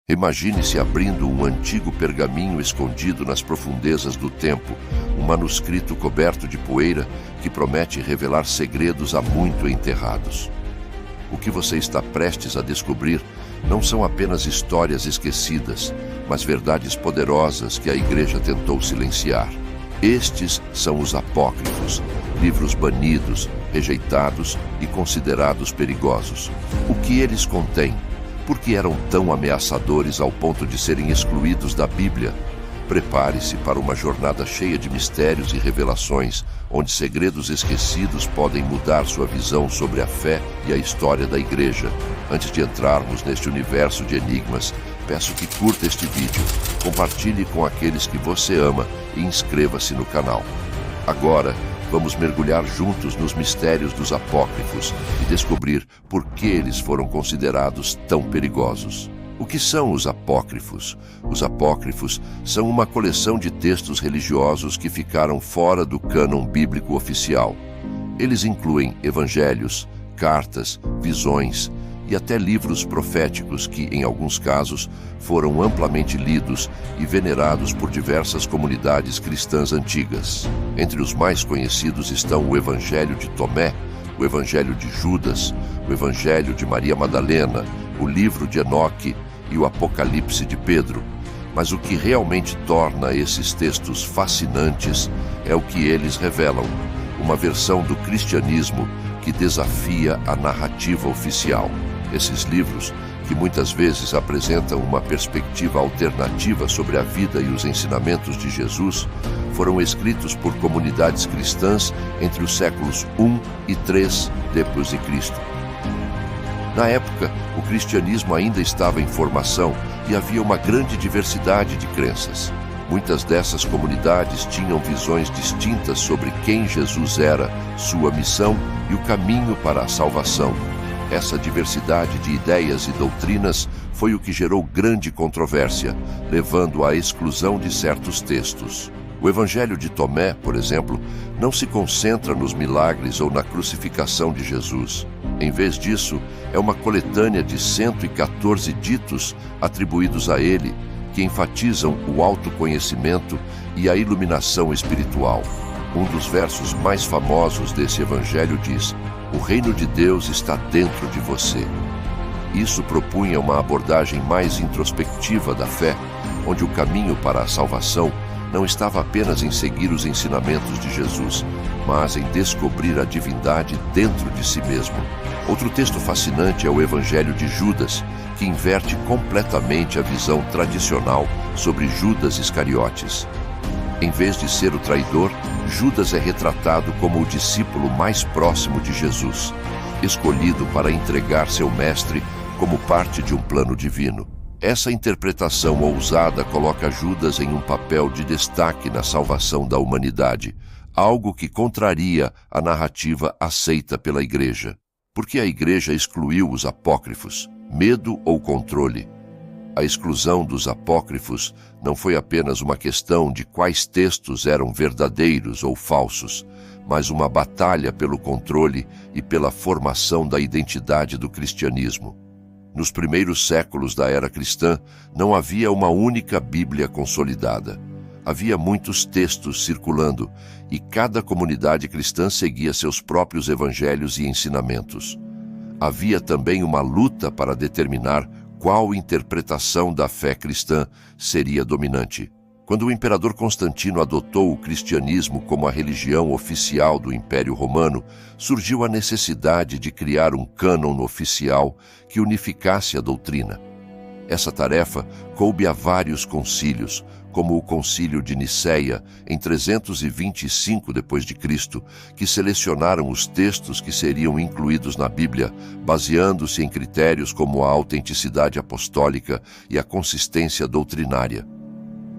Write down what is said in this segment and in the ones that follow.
Imagine-se abrindo um antigo pergaminho escondido nas profundezas do tempo, um manuscrito coberto de poeira que promete revelar segredos há muito enterrados. O que você está prestes a descobrir não são apenas histórias esquecidas, mas verdades poderosas que a Igreja tentou silenciar. Estes são os apócrifos, livros banidos, rejeitados e considerados perigosos. O que eles contêm? Por que eram tão ameaçadores ao ponto de serem excluídos da Bíblia? Prepare-se para uma jornada cheia de mistérios e revelações, onde segredos esquecidos podem mudar sua visão sobre a fé e a história da Igreja. Antes de entrarmos neste universo de enigmas, peço que curta este vídeo, compartilhe com aqueles que você ama e inscreva-se no canal. Agora, vamos mergulhar juntos nos mistérios dos apócrifos e descobrir por que eles foram considerados tão perigosos. O que são os apócrifos? Os apócrifos são uma coleção de textos religiosos que ficaram fora do cânon bíblico oficial. Eles incluem evangelhos, cartas, visões e até livros proféticos que, em alguns casos, foram amplamente lidos e venerados por diversas comunidades cristãs antigas. Entre os mais conhecidos estão o Evangelho de Tomé, o Evangelho de Judas, o Evangelho de Maria Madalena, o livro de Enoque e o Apocalipse de Pedro. Mas o que realmente torna esses textos fascinantes é o que eles revelam, uma versão do cristianismo que desafia a narrativa oficial. Esses livros, que muitas vezes apresentam uma perspectiva alternativa sobre a vida e os ensinamentos de Jesus, foram escritos por comunidades cristãs entre os séculos I e III depois de Cristo. Na época, o cristianismo ainda estava em formação e havia uma grande diversidade de crenças. Muitas dessas comunidades tinham visões distintas sobre quem Jesus era, sua missão e o caminho para a salvação. Essa diversidade de ideias e doutrinas foi o que gerou grande controvérsia, levando à exclusão de certos textos. O Evangelho de Tomé, por exemplo, não se concentra nos milagres ou na crucificação de Jesus. Em vez disso, é uma coletânea de 114 ditos atribuídos a ele, que enfatizam o autoconhecimento e a iluminação espiritual. Um dos versos mais famosos desse evangelho diz: "O reino de Deus está dentro de você." Isso propunha uma abordagem mais introspectiva da fé, onde o caminho para a salvação não estava apenas em seguir os ensinamentos de Jesus, mas em descobrir a divindade dentro de si mesmo. Outro texto fascinante é o Evangelho de Judas, que inverte completamente a visão tradicional sobre Judas Iscariotes. Em vez de ser o traidor, Judas é retratado como o discípulo mais próximo de Jesus, escolhido para entregar seu mestre como parte de um plano divino. Essa interpretação ousada coloca Judas em um papel de destaque na salvação da humanidade, algo que contraria a narrativa aceita pela Igreja. Por que a Igreja excluiu os apócrifos? Medo ou controle? A exclusão dos apócrifos não foi apenas uma questão de quais textos eram verdadeiros ou falsos, mas uma batalha pelo controle e pela formação da identidade do cristianismo. Nos primeiros séculos da era cristã, não havia uma única Bíblia consolidada. Havia muitos textos circulando, e cada comunidade cristã seguia seus próprios evangelhos e ensinamentos. Havia também uma luta para determinar qual interpretação da fé cristã seria dominante. Quando o imperador Constantino adotou o cristianismo como a religião oficial do Império Romano, surgiu a necessidade de criar um cânon oficial que unificasse a doutrina. Essa tarefa coube a vários concílios, como o Concílio de Nicéia, em 325 d.C., que selecionaram os textos que seriam incluídos na Bíblia, baseando-se em critérios como a autenticidade apostólica e a consistência doutrinária.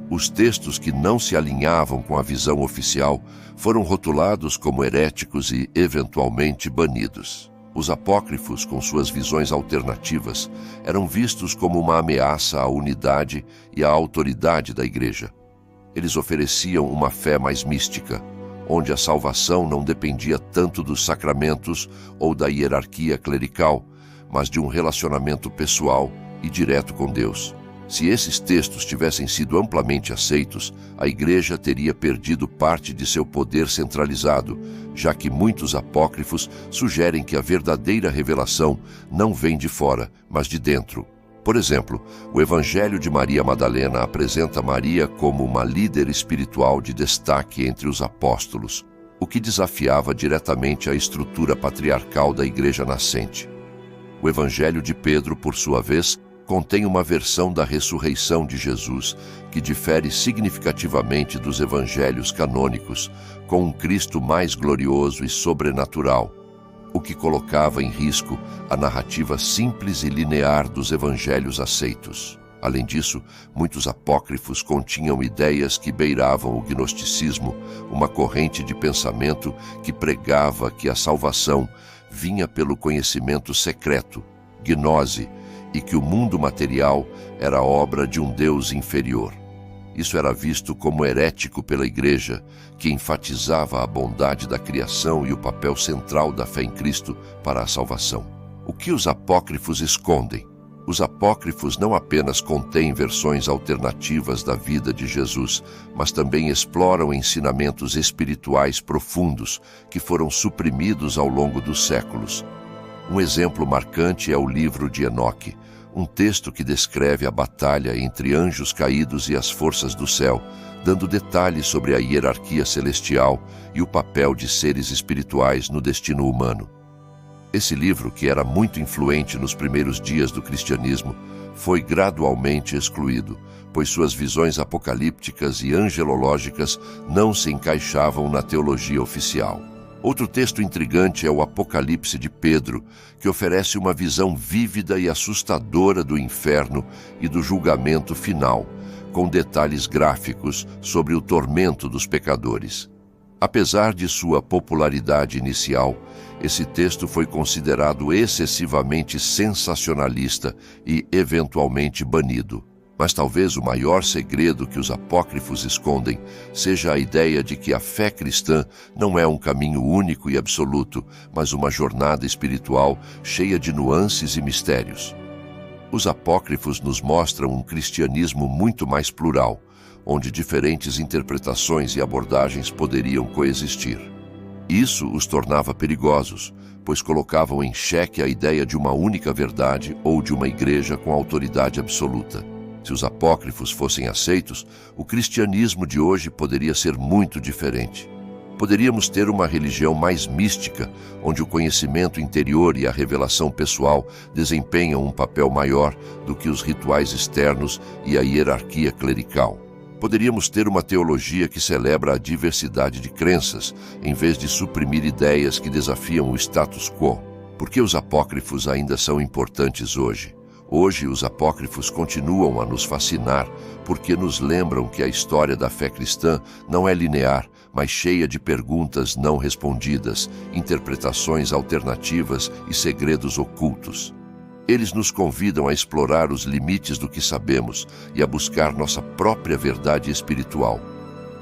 Os textos que não se alinhavam com a visão oficial foram rotulados como heréticos e, eventualmente, banidos. Os apócrifos, com suas visões alternativas, eram vistos como uma ameaça à unidade e à autoridade da Igreja. Eles ofereciam uma fé mais mística, onde a salvação não dependia tanto dos sacramentos ou da hierarquia clerical, mas de um relacionamento pessoal e direto com Deus. Se esses textos tivessem sido amplamente aceitos, a Igreja teria perdido parte de seu poder centralizado, já que muitos apócrifos sugerem que a verdadeira revelação não vem de fora, mas de dentro. Por exemplo, o Evangelho de Maria Madalena apresenta Maria como uma líder espiritual de destaque entre os apóstolos, o que desafiava diretamente a estrutura patriarcal da Igreja nascente. O Evangelho de Pedro, por sua vez, contém uma versão da ressurreição de Jesus, que difere significativamente dos evangelhos canônicos, com um Cristo mais glorioso e sobrenatural, o que colocava em risco a narrativa simples e linear dos evangelhos aceitos. Além disso, muitos apócrifos continham ideias que beiravam o gnosticismo, uma corrente de pensamento que pregava que a salvação vinha pelo conhecimento secreto, gnose, e que o mundo material era obra de um Deus inferior. Isso era visto como herético pela Igreja, que enfatizava a bondade da criação e o papel central da fé em Cristo para a salvação. O que os apócrifos escondem? Os apócrifos não apenas contêm versões alternativas da vida de Jesus, mas também exploram ensinamentos espirituais profundos que foram suprimidos ao longo dos séculos. Um exemplo marcante é o livro de Enoque, um texto que descreve a batalha entre anjos caídos e as forças do céu, dando detalhes sobre a hierarquia celestial e o papel de seres espirituais no destino humano. Esse livro, que era muito influente nos primeiros dias do cristianismo, foi gradualmente excluído, pois suas visões apocalípticas e angelológicas não se encaixavam na teologia oficial. Outro texto intrigante é o Apocalipse de Pedro, que oferece uma visão vívida e assustadora do inferno e do julgamento final, com detalhes gráficos sobre o tormento dos pecadores. Apesar de sua popularidade inicial, esse texto foi considerado excessivamente sensacionalista e, eventualmente, banido. Mas talvez o maior segredo que os apócrifos escondem seja a ideia de que a fé cristã não é um caminho único e absoluto, mas uma jornada espiritual cheia de nuances e mistérios. Os apócrifos nos mostram um cristianismo muito mais plural, onde diferentes interpretações e abordagens poderiam coexistir. Isso os tornava perigosos, pois colocavam em xeque a ideia de uma única verdade ou de uma igreja com autoridade absoluta. Se os apócrifos fossem aceitos, o cristianismo de hoje poderia ser muito diferente. Poderíamos ter uma religião mais mística, onde o conhecimento interior e a revelação pessoal desempenham um papel maior do que os rituais externos e a hierarquia clerical. Poderíamos ter uma teologia que celebra a diversidade de crenças, em vez de suprimir ideias que desafiam o status quo. Por que os apócrifos ainda são importantes hoje? Hoje, os apócrifos continuam a nos fascinar porque nos lembram que a história da fé cristã não é linear, mas cheia de perguntas não respondidas, interpretações alternativas e segredos ocultos. Eles nos convidam a explorar os limites do que sabemos e a buscar nossa própria verdade espiritual.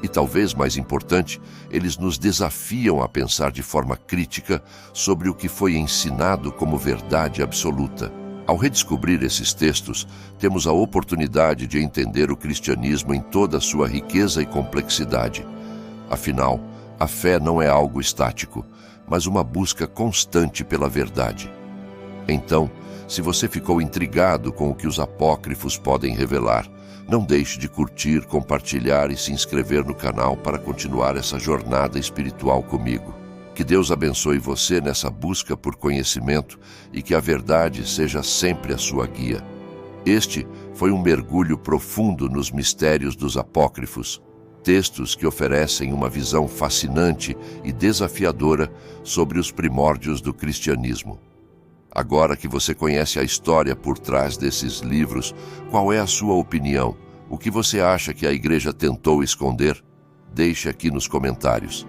E talvez mais importante, eles nos desafiam a pensar de forma crítica sobre o que foi ensinado como verdade absoluta. Ao redescobrir esses textos, temos a oportunidade de entender o cristianismo em toda a sua riqueza e complexidade. Afinal, a fé não é algo estático, mas uma busca constante pela verdade. Então, se você ficou intrigado com o que os apócrifos podem revelar, não deixe de curtir, compartilhar e se inscrever no canal para continuar essa jornada espiritual comigo. Que Deus abençoe você nessa busca por conhecimento e que a verdade seja sempre a sua guia. Este foi um mergulho profundo nos mistérios dos apócrifos, textos que oferecem uma visão fascinante e desafiadora sobre os primórdios do cristianismo. Agora que você conhece a história por trás desses livros, qual é a sua opinião? O que você acha que a Igreja tentou esconder? Deixe aqui nos comentários.